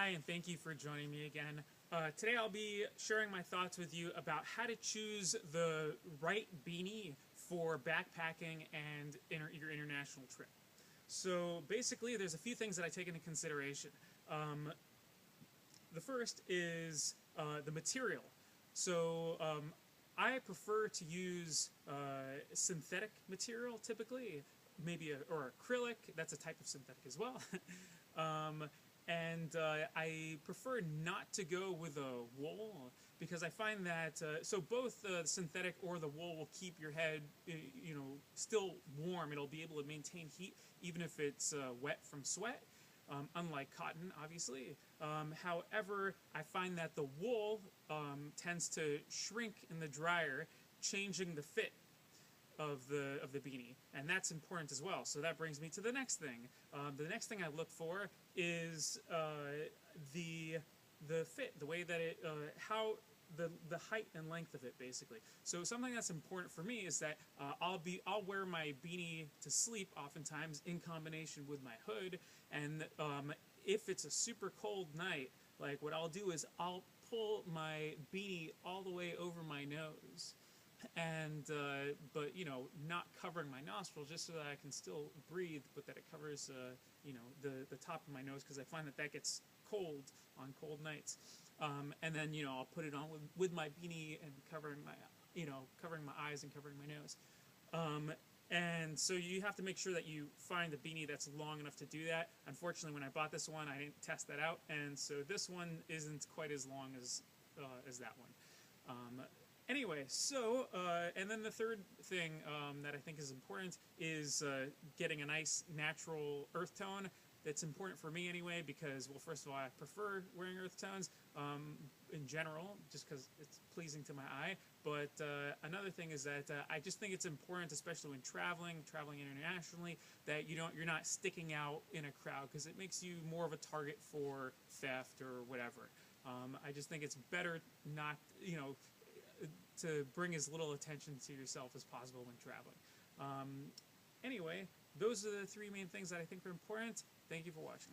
Hi, and thank you for joining me again. Today I'll be sharing my thoughts with you about how to choose the right beanie for backpacking and your international trip. So basically, there's a few things that I take into consideration. The first is the material. So I prefer to use synthetic material typically, maybe or acrylic. That's a type of synthetic as well. And I prefer not to go with a wool because I find that so both the synthetic or the wool will keep your head, still warm. It'll be able to maintain heat even if it's wet from sweat. Unlike cotton, obviously. However, I find that the wool tends to shrink in the dryer, changing the fit of the beanie, and that's important as well. So that brings me to the next thing. The next thing I look for is the fit, the way that it, how the height and length of it, basically. So something that's important for me is that I'll wear my beanie to sleep oftentimes in combination with my hood, and if it's a super cold night, like what I'll do is I'll pull my beanie all the way over my nose, and but not covering my nostrils, just so that I can still breathe, but that it covers the top of my nose, because I find that gets cold on cold nights. And then I'll put it on with my beanie and covering my eyes and covering my nose. And so you have to make sure that you find a beanie that's long enough to do that. Unfortunately, when I bought this one, I didn't test that out, and so this one isn't quite as long as that one. Anyway, so, and then the third thing that I think is important is getting a nice natural earth tone. That's important for me anyway because, well, first of all, I prefer wearing earth tones in general, just because it's pleasing to my eye. But another thing is that I just think it's important, especially when traveling internationally, that you're not sticking out in a crowd, because it makes you more of a target for theft or whatever. I just think it's better not, to bring as little attention to yourself as possible when traveling. Anyway, those are the three main things that I think are important. Thank you for watching.